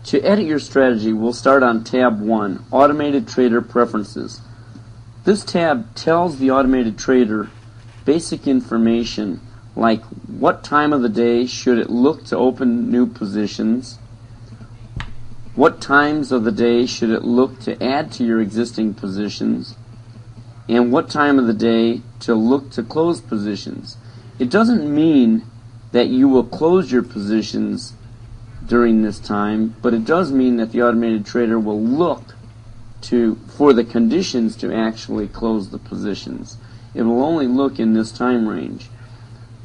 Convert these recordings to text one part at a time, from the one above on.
To edit your strategy, we'll start on tab 1, Automated Trader Preferences. This tab tells the automated trader basic information like what time of the day should it look to open new positions, what times of the day should it look to add to your existing positions, and what time of the day to look to close positions. It doesn't mean that you will close your positions during this time, but it does mean that the automated trader will look for the conditions to actually close the positions. It will only look in this time range.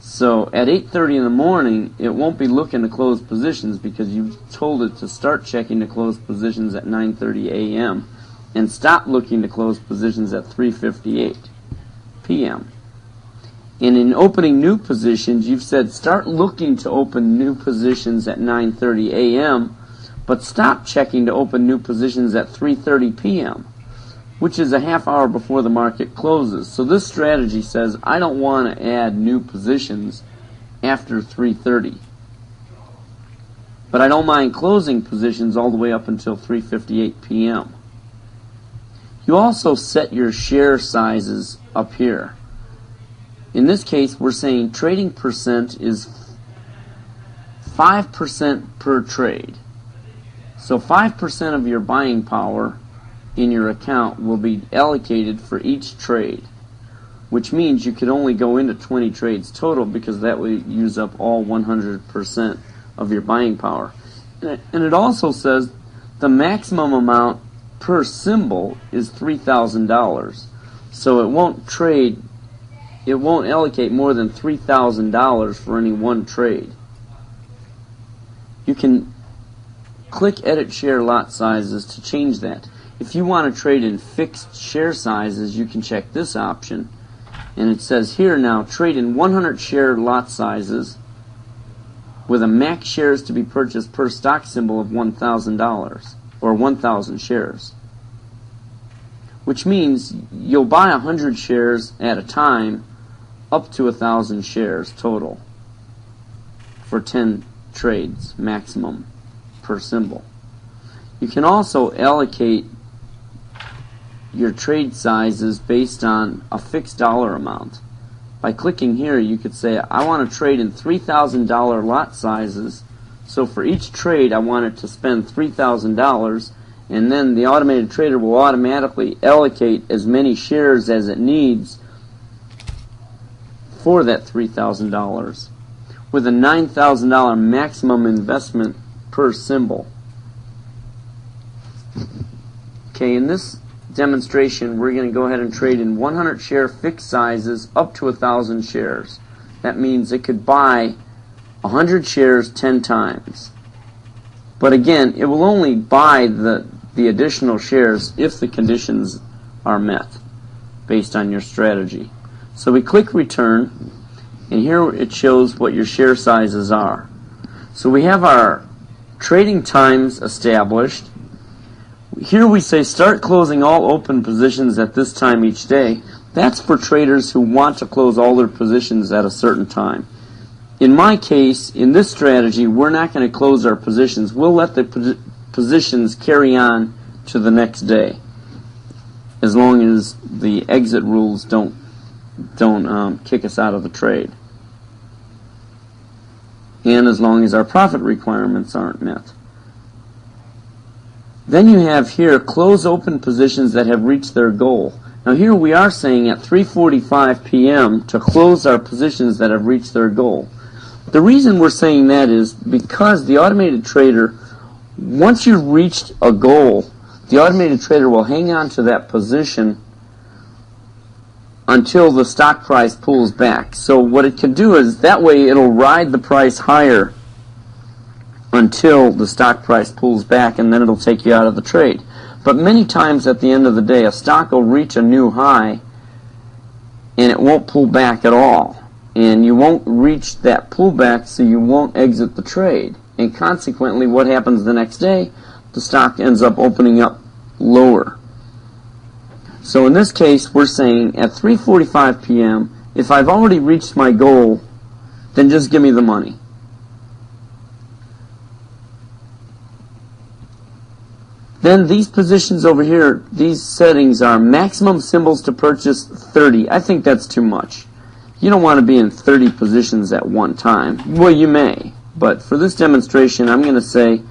So at 8:30 in the morning, it won't be looking to close positions because you've told it to start checking to close positions at 9:30 a.m. and stop looking to close positions at 3:58 p.m. And in opening new positions, you've said start looking to open new positions at 9:30 a.m., but stop checking to open new positions at 3:30 p.m., which is a half hour before the market closes. So this strategy says I don't want to add new positions after 3:30. But I don't mind closing positions all the way up until 3:58 p.m. You also set your share sizes up here. In this case, we're saying trading percent is 5% per trade. So 5% of your buying power in your account will be allocated for each trade, which means you could only go into 20 trades total because that would use up all 100% of your buying power. And it also says the maximum amount per symbol is $3,000. So it won't allocate more than $3,000 for any one trade. You can click Edit Share Lot Sizes to change that. If you want to trade in fixed share sizes, you can check this option. And it says here now, trade in 100 share lot sizes with a max shares to be purchased per stock symbol of $1,000, or 1,000 shares. Which means you'll buy 100 shares at a time, up to 1,000 shares total for 10 trades maximum per symbol. You can also allocate your trade sizes based on a fixed dollar amount. By clicking here, you could say I want to trade in $3,000 lot sizes, so for each trade I want it to spend $3,000, and then the automated trader will automatically allocate as many shares as it needs for that $3,000 with a $9,000 maximum investment per symbol. Okay, in this demonstration we're going to go ahead and trade in 100 share fixed sizes up to 1,000 shares. That means it could buy 100 shares 10 times. But again, it will only buy the additional shares if the conditions are met based on your strategy. So we click Return, and here it shows what your share sizes are. So we have our trading times established. Here we say start closing all open positions at this time each day. That's for traders who want to close all their positions at a certain time. In my case, in this strategy, we're not going to close our positions. We'll let the positions carry on to the next day, as long as the exit rules don't kick us out of the trade, and as long as our profit requirements aren't met. Then you have here close open positions that have reached their goal. Now here we are saying at 3:45 p.m. to close our positions that have reached their goal. The reason we're saying that is because the automated trader, once you've reached a goal, the automated trader will hang on to that position until the stock price pulls back. So what it can do is that way it'll ride the price higher until the stock price pulls back, and then it'll take you out of the trade. But many times at the end of the day, a stock will reach a new high and it won't pull back at all. And you won't reach that pullback, so you won't exit the trade. And consequently, what happens the next day? The stock ends up opening up lower. So in this case, we're saying at 3:45 p.m., if I've already reached my goal, then just give me the money. Then these positions over here, these settings are maximum symbols to purchase 30. I think that's too much. You don't want to be in 30 positions at one time. Well, you may, but for this demonstration, I'm going to say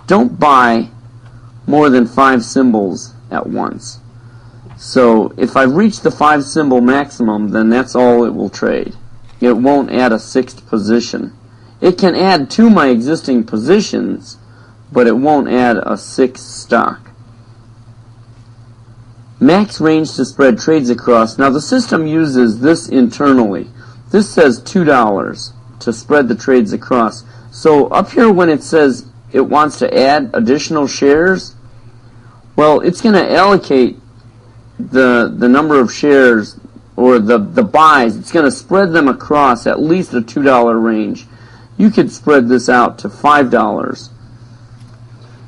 don't buy more than 5 symbols at once. So if I've reached the 5 symbol maximum, then that's all it will trade. It won't add a 6th position. It can add to my existing positions, but it won't add a 6th stock. Max range to spread trades across. Now the system uses this internally. This says $2 to spread the trades across. So up here when it says it wants to add additional shares, well, it's going to allocate the number of shares or the buys. It's going to spread them across at least a $2 range. You could spread this out to $5.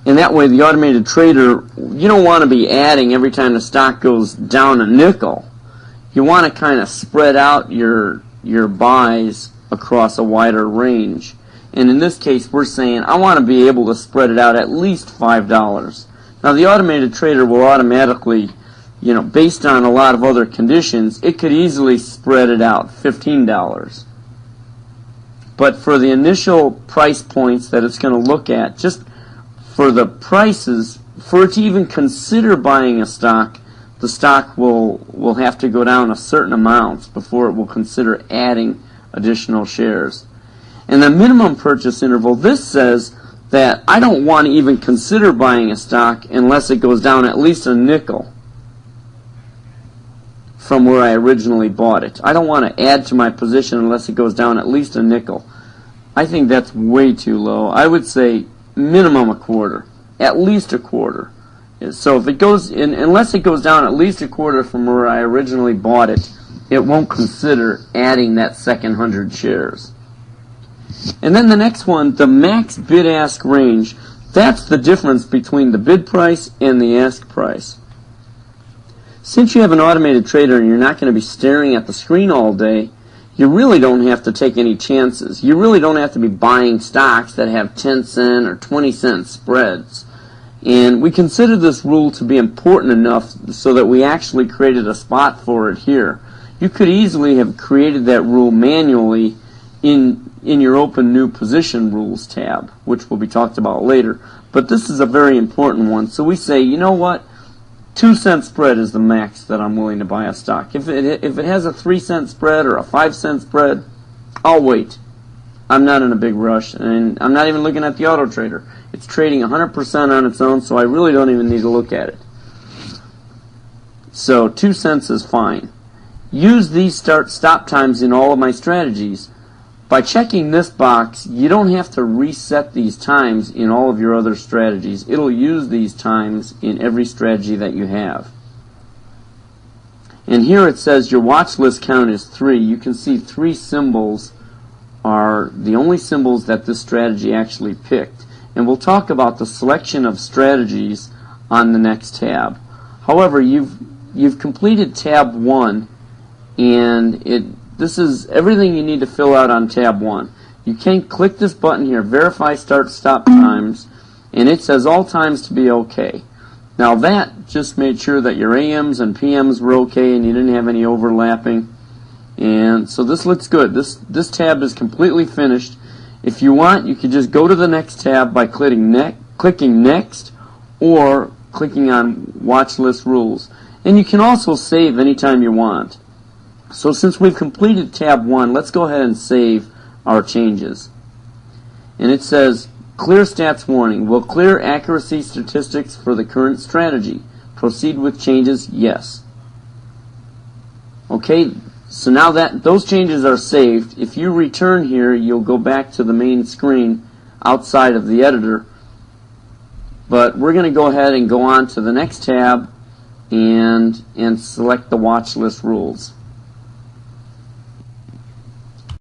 And that way the automated trader, you don't want to be adding every time the stock goes down a nickel. You want to kind of spread out your buys across a wider range. And in this case, we're saying I want to be able to spread it out at least $5. Now the automated trader will automatically, based on a lot of other conditions, it could easily spread it out $15. But for the initial price points that it's going to look at, just for the prices, for it to even consider buying a stock, the stock will have to go down a certain amount before it will consider adding additional shares. And the minimum purchase interval, this says that I don't want to even consider buying a stock unless it goes down at least a nickel from where I originally bought it. I don't want to add to my position unless it goes down at least a nickel. I think that's way too low. I would say minimum a quarter, at least a quarter. So if it goes in, unless it goes down at least a quarter from where I originally bought it, it won't consider adding that second 100 shares. And then the next one, the max bid-ask range, that's the difference between the bid price and the ask price. Since you have an automated trader and you're not going to be staring at the screen all day, you really don't have to take any chances. You really don't have to be buying stocks that have 10-cent or 20-cent spreads. And we consider this rule to be important enough so that we actually created a spot for it here. You could easily have created that rule manually in your Open New Position Rules tab, which will be talked about later. But this is a very important one. So we say, you know what? 2-cent spread is the max that I'm willing to buy a stock. If it has a 3-cent spread or a 5-cent spread, I'll wait. I'm not in a big rush, and I'm not even looking at the auto trader. It's trading 100% on its own, so I really don't even need to look at it. So 2 cents is fine. Use these start-stop times in all of my strategies. By checking this box, you don't have to reset these times in all of your other strategies. It'll use these times in every strategy that you have. And here it says your watch list count is 3. You can see 3 symbols are the only symbols that this strategy actually picked. And we'll talk about the selection of strategies on the next tab. However, you've completed tab 1, and this is everything you need to fill out on tab 1. You can click this button here, verify start-stop times, and it says all times to be okay. Now that just made sure that your AMs and PMs were okay and you didn't have any overlapping. And so this looks good. This tab is completely finished. If you want, you could just go to the next tab by clicking next or clicking on watch list rules. And you can also save anytime you want. So since we've completed tab 1, let's go ahead and save our changes. And it says, clear stats warning. Will clear accuracy statistics for the current strategy. Proceed with changes? Yes. Okay, so now that those changes are saved, if you return here, you'll go back to the main screen outside of the editor. But we're going to go ahead and go on to the next tab and select the watch list rules.